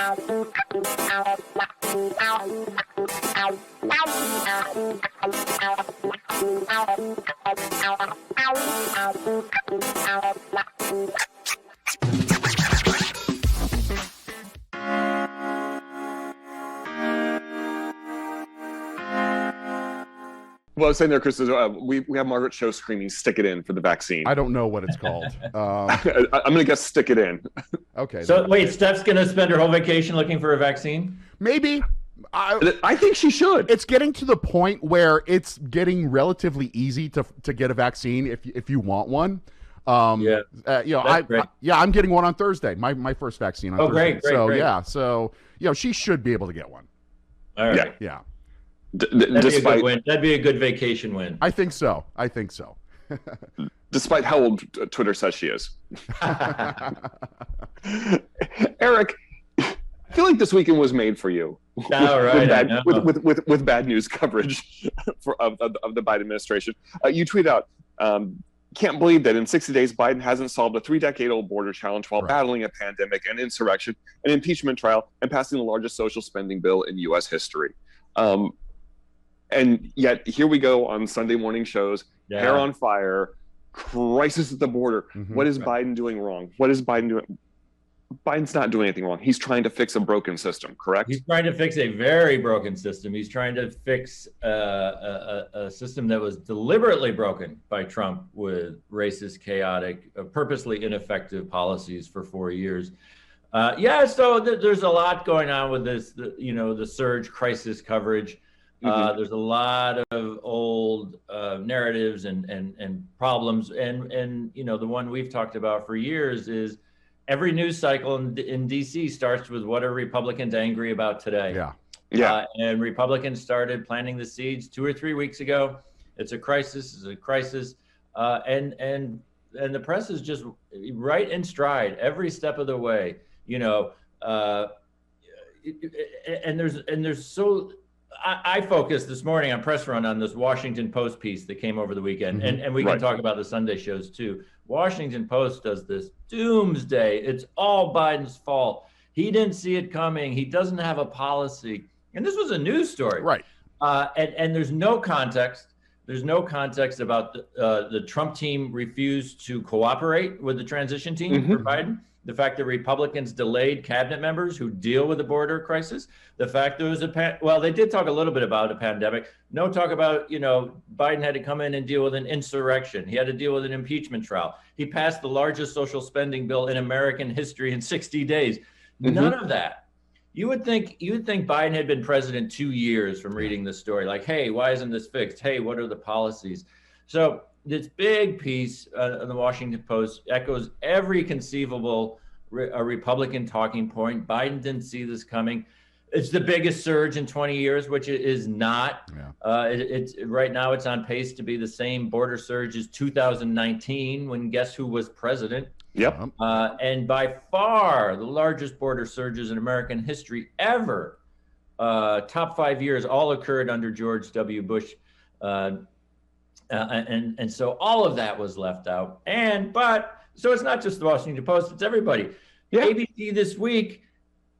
Well, I was saying there, Chris, we have Margaret Cho screaming, "Stick it in" for the vaccine. I don't know what it's called. I'm going to guess "stick it in." Okay. So wait, Steph's going to spend her whole vacation looking for a vaccine? Maybe. I think she should. It's getting to the point where it's getting relatively easy to get a vaccine if you want one. I'm getting one on Thursday. My first vaccine on Thursday. Great. Yeah, so she should be able to get one. All right. Yeah. That'd be a good win. That'd be a good vacation win. I think so. Despite how old Twitter says she is. Eric, I feel like this weekend was made for you. All right. with bad news coverage of the Biden administration. You tweet out, can't believe that in 60 days, Biden hasn't solved a 3-decade-old border challenge while battling a pandemic, an insurrection, an impeachment trial, and passing the largest social spending bill in U.S. history. And yet here we go on Sunday morning shows, hair on fire, crisis at the border. Mm-hmm. What is Biden doing wrong? What is Biden doing? Biden's not doing anything wrong. He's trying to fix a broken system, correct? He's trying to fix a very broken system. He's trying to fix a system that was deliberately broken by Trump with racist, chaotic, purposely ineffective policies for 4 years. So there's a lot going on with this, the surge crisis coverage. There's a lot of old narratives and problems. And the one we've talked about for years is every news cycle in D.C. starts with what are Republicans angry about today? Yeah. And Republicans started planting the seeds 2 or 3 weeks ago. It's a crisis. And the press is just right in stride every step of the way. I focused this morning on PressRun on this Washington Post piece that came over the weekend, and we can talk about the Sunday shows too. Washington Post does this doomsday. It's all Biden's fault. He didn't see it coming. He doesn't have a policy. And this was a news story. Right. And there's no context. There's no context about the Trump team refused to cooperate with the transition team for Biden. The fact that Republicans delayed cabinet members who deal with the border crisis. The fact there was they did talk a little bit about a pandemic. No talk about, Biden had to come in and deal with an insurrection. He had to deal with an impeachment trial. He passed the largest social spending bill in American history in 60 days. None of that. You would think Biden had been president 2 years from reading this story. Like, hey, why isn't this fixed? Hey, what are the policies? So this big piece on the Washington Post echoes every conceivable Republican talking point. Biden didn't see this coming. It's the biggest surge in 20 years, which it is not. It's right now it's on pace to be the same border surge as 2019, when guess who was president? Yep. And by far the largest border surges in American history ever. Top 5 years all occurred under George W. Bush. And so all of that was left out. So it's not just the Washington Post, it's everybody. ABC this week,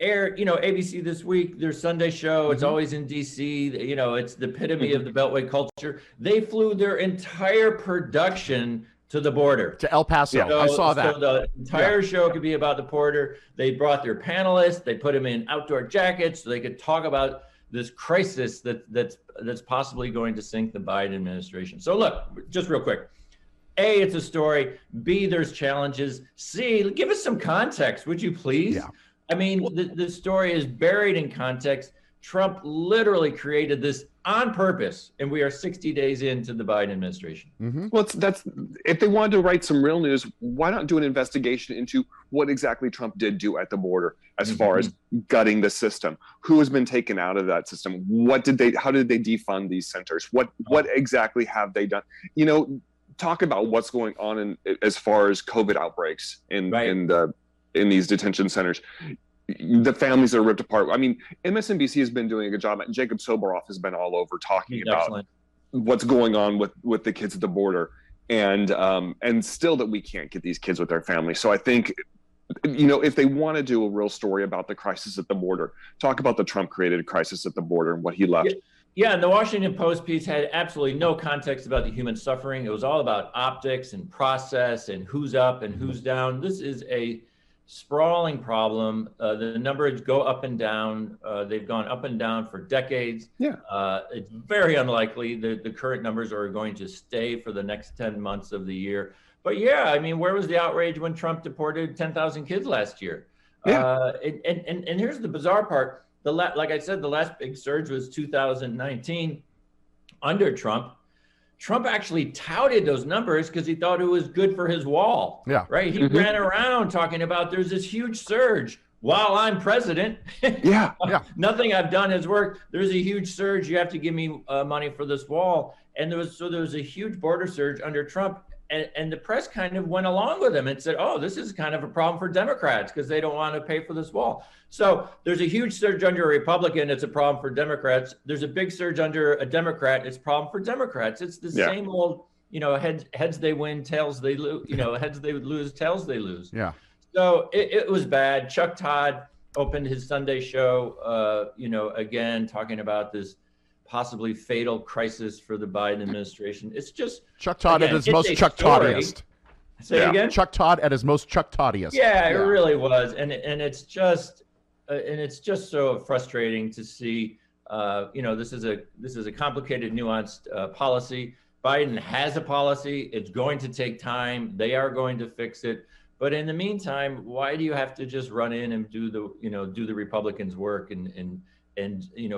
ABC this week, their Sunday show, it's always in DC, it's the epitome of the Beltway culture. They flew their entire production to the border. To El Paso. I saw that. So the entire show could be about the border. They brought their panelists, they put them in outdoor jackets so they could talk about this crisis that's possibly going to sink the Biden administration. So look, just real quick. A, it's a story. B, there's challenges. C, give us some context, would you please? Yeah. I mean, the story is buried in context. Trump literally created this on purpose, and we are 60 days into the Biden administration. Well, that's if they wanted to write some real news, why not do an investigation into what exactly Trump did do at the border as far as gutting the system? Who has been taken out of that system? How did they defund these centers? What exactly have they done? Talk about what's going on as far as COVID outbreaks in these detention centers. The families are ripped apart. I mean, MSNBC has been doing a good job, and Jacob Soboroff has been all over talking about what's going on with the kids at the border, and still that we can't get these kids with their families. So I think if they want to do a real story about the crisis at the border, talk about the Trump created crisis at the border and what he left. Yeah, and the Washington Post piece had absolutely no context about the human suffering. It was all about optics and process and who's up and who's down. This is a sprawling problem. The numbers go up and down. They've gone up and down for decades. Yeah. It's very unlikely that the current numbers are going to stay for the next 10 months of the year. But yeah, I mean, where was the outrage when Trump deported 10,000 kids last year? Yeah. And here's the bizarre part. Like I said, the last big surge was 2019 under Trump. Trump actually touted those numbers because he thought it was good for his wall. Yeah. Right. He ran around talking about there's this huge surge while I'm president. Yeah. Nothing I've done has worked. There's a huge surge. You have to give me money for this wall. And there was a huge border surge under Trump. And the press kind of went along with him and said, oh, this is kind of a problem for Democrats because they don't want to pay for this wall. So there's a huge surge under a Republican. It's a problem for Democrats. There's a big surge under a Democrat. It's a problem for Democrats. It's the same old, heads they win, tails they lose, heads they lose, tails they lose. Yeah. So it was bad. Chuck Todd opened his Sunday show, again, talking about this possibly fatal crisis for the Biden administration. It's just Chuck Todd at his most Chuck Toddiest. Say it again. Chuck Todd at his most Chuck Toddiest. Yeah, it really was, and it's just so frustrating to see. This is a complicated, nuanced policy. Biden has a policy. It's going to take time. They are going to fix it. But in the meantime, why do you have to just run in and do the Republicans' work and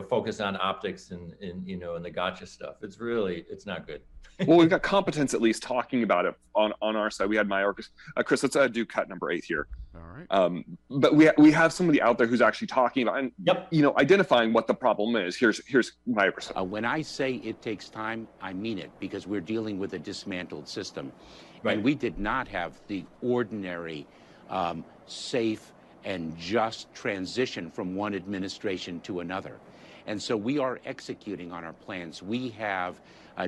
focus on optics and the gotcha stuff? It's not good. Well, we've got competence at least talking about it on our side. We had Mayorkas. Chris, let's do cut number 8 here. All right. But we have somebody out there who's actually talking about and identifying what the problem is. Here's Mayorkas. When I say it takes time, I mean it, because we're dealing with a dismantled system. Right. And we did not have the ordinary, safe and just transition from one administration to another. And so we are executing on our plans. We have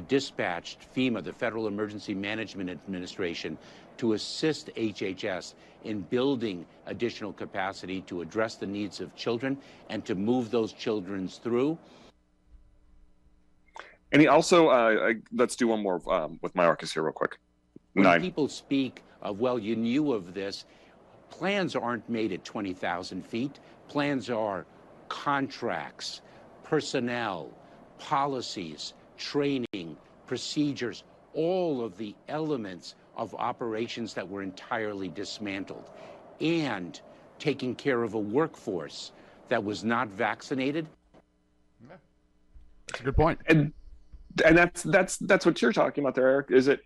dispatched FEMA, the Federal Emergency Management Administration, to assist HHS in building additional capacity to address the needs of children and to move those children through. And he also, let's do one more with Mayorkas here real quick. When people speak of, well, you knew of this, plans aren't made at 20,000 feet. Plans are contracts, personnel, policies, training, procedures, all of the elements of operations that were entirely dismantled, and taking care of a workforce that was not vaccinated. That's a good point. And that's what you're talking about there, Eric, is it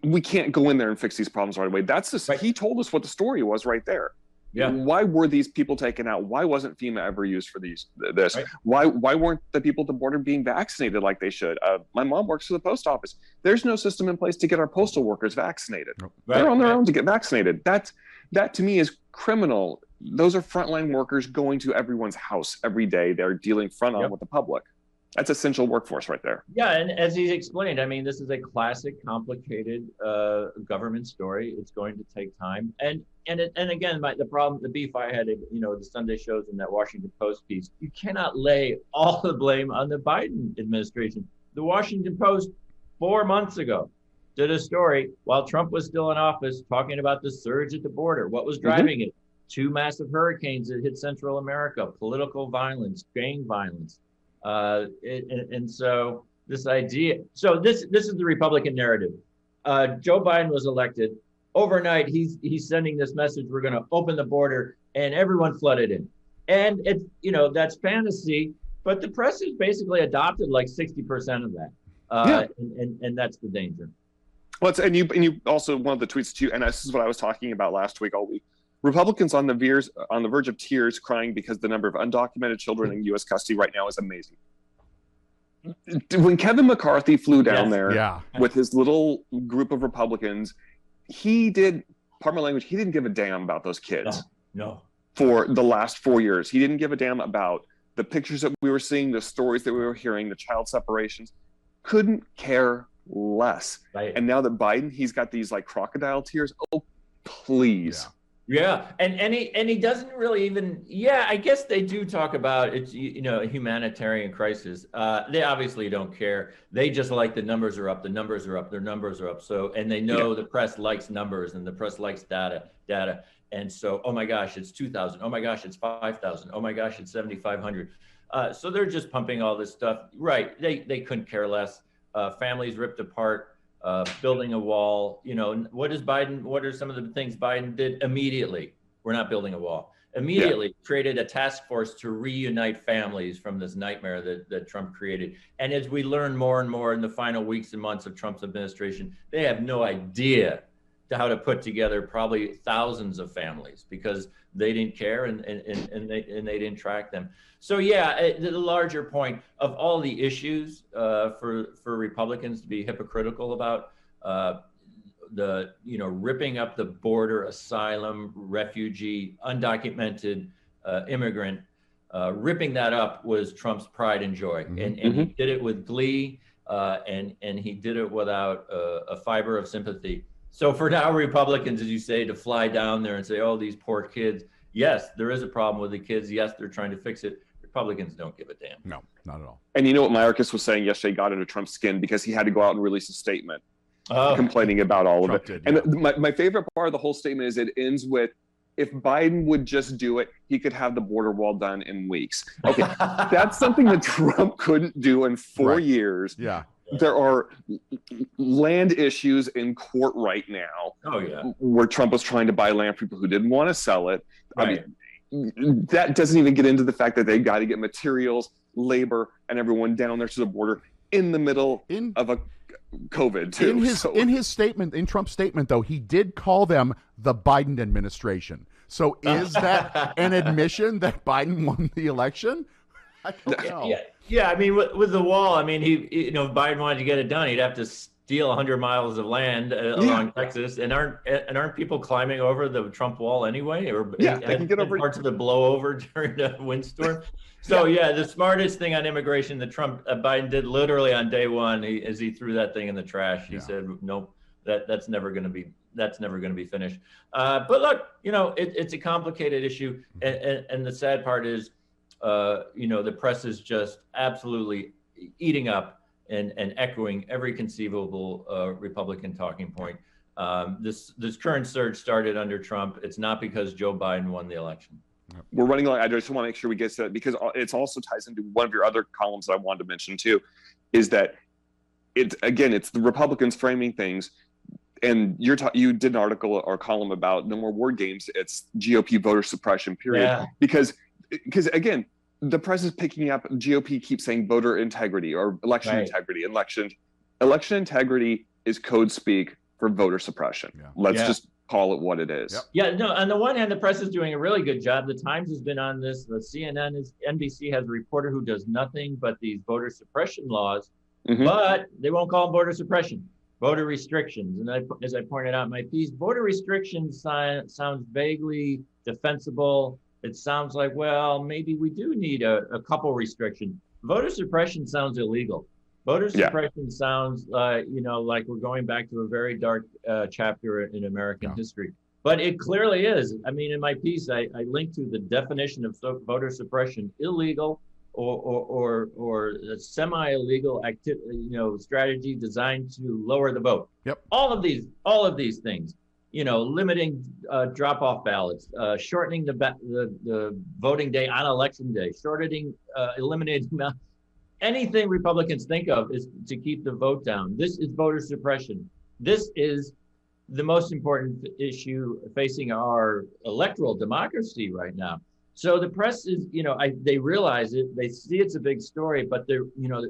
we can't go in there and fix these problems right away. That's just, he told us what the story was right there. Yeah. Why were these people taken out? Why wasn't FEMA ever used for this? Right. Why weren't the people at the border being vaccinated like they should? My mom works for the post office. There's no system in place to get our postal workers vaccinated. Nope. They're on their own to get vaccinated. That to me is criminal. Those are frontline workers going to everyone's house every day. They're dealing front on with the public. That's essential workforce right there. Yeah, and as he's explained, I mean, this is a classic, complicated government story. It's going to take time, and again, the beef I had, the Sunday shows and that Washington Post piece, you cannot lay all the blame on the Biden administration. The Washington Post 4 months ago did a story while Trump was still in office, talking about the surge at the border. What was driving it? 2 massive hurricanes that hit Central America, political violence, gang violence. And so this idea, this is the Republican narrative. Joe Biden was elected overnight. He's sending this message: we're going to open the border, and everyone flooded in. And it's that's fantasy, but the press has basically adopted like 60% of that. And that's the danger. Well, and you also, one of the tweets too, and this is what I was talking about last week all week. Republicans on the verge of tears, crying because the number of undocumented children in U.S. custody right now is amazing. When Kevin McCarthy flew down there with his little group of Republicans, he did, pardon my language, he didn't give a damn about those kids. No. For the last 4 years, he didn't give a damn about the pictures that we were seeing, the stories that we were hearing, the child separations. Couldn't care less. Right. And now that Biden, he's got these like crocodile tears. Oh, please. Yeah, and he doesn't really even. Yeah, I guess they do talk about it's a humanitarian crisis. They obviously don't care. They just like the numbers are up, the numbers are up, their numbers are up. So and they know the press likes numbers and the press likes data. And so, oh my gosh, it's 2,000. Oh my gosh, it's 5,000. Oh my gosh, it's 7,500. So they're just pumping all this stuff. Right? They couldn't care less. Families ripped apart. Building a wall, what are some of the things Biden did immediately? We're not building a wall. Immediately created a task force to reunite families from this nightmare that Trump created. And as we learn more and more in the final weeks and months of Trump's administration, they have no idea how to put together probably thousands of families because they didn't care and they didn't track them. So the larger point of all the issues for Republicans to be hypocritical about ripping up the border, asylum, refugee, undocumented immigrant, ripping that up was Trump's pride and joy, and he did it with glee, and he did it without a fiber of sympathy. So for now, Republicans, as you say, to fly down there and say, oh, these poor kids. Yes, there is a problem with the kids. Yes, they're trying to fix it. Republicans don't give a damn. No, not at all. And you know what Mayorkas was saying yesterday got under Trump's skin because he had to go out and release a statement complaining about all Trump of it. Did, and my favorite part of the whole statement is it ends with, if Biden would just do it, he could have the border wall done in weeks. Okay, that's something that Trump couldn't do in 4 years. Yeah. There are land issues in court right now. Oh, yeah. Where Trump was trying to buy land from people who didn't want to sell it. Right. I mean, that doesn't even get into the fact that they've got to get materials, labor, and everyone down there to the border in the middle of a COVID too. In his statement, in Trump's statement, though, he did call them the Biden administration. So is that an admission that Biden won the election? I don't know. Yeah. I mean, with the wall, I mean, if Biden wanted to get it done, he'd have to steal 100 miles of land along Texas, and aren't people climbing over the Trump wall anyway? Or they can get over parts of the blowover during the windstorm. So the smartest thing on immigration that Biden did literally on day one, as he threw that thing in the trash, he said, "Nope, that's never going to be finished." But look, it's a complicated issue, and the sad part is, the press is just absolutely eating up and echoing every conceivable Republican talking point. This current surge started under Trump. It's not because Joe Biden won the election. We're running long. I just want to make sure we get to that because it also ties into one of your other columns that I wanted to mention too, is that it's the Republicans framing things. And you did an article or column about no more word games. It's GOP voter suppression, period. Yeah. Because again, the press is picking up. GOP keeps saying voter integrity or election integrity. Election integrity is code speak for voter suppression. Yeah. Let's just call it what it is. Yep. Yeah. No. On the one hand, the press is doing a really good job. The Times has been on this. The NBC has a reporter who does nothing but these voter suppression laws, but they won't call them voter suppression. Voter restrictions. And as I pointed out in my piece, voter restrictions sounds vaguely defensible. It sounds like, well, maybe we do need a couple restrictions. Voter suppression sounds illegal. Voter suppression sounds, like we're going back to a very dark chapter in American history. But it clearly is. I mean, in my piece, I linked to the definition of voter suppression: illegal or a semi-illegal strategy designed to lower the vote. Yep. All of these things. Limiting drop-off ballots, shortening the voting day on election day, eliminating anything Republicans think of is to keep the vote down. This is voter suppression. This is the most important issue facing our electoral democracy right now. So the press is, they realize it, they see it's a big story, but they're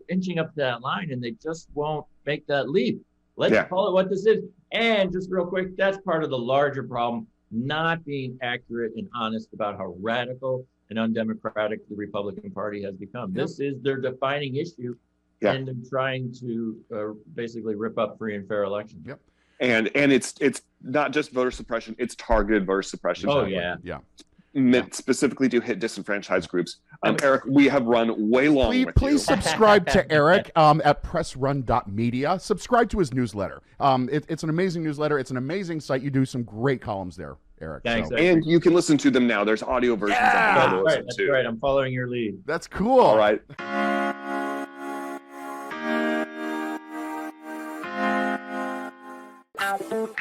inching up to that line and they just won't make that leap. Let's call it what this is. And just real quick, that's part of the larger problem, not being accurate and honest about how radical and undemocratic the Republican Party has become. Yep. This is their defining issue, and they're trying to basically rip up free and fair elections. Yep. And it's not just voter suppression, it's targeted voter suppression. Oh, yeah. Meant specifically to hit disenfranchised groups. Eric, we have run way long. Please subscribe to Eric at PressRun Media. Subscribe to his newsletter. It's an amazing newsletter. It's an amazing site. You do some great columns there. Eric. Thanks. And you can listen to them now. There's audio versions. Yeah! That's right. I'm following your lead. That's cool. All right. Ow.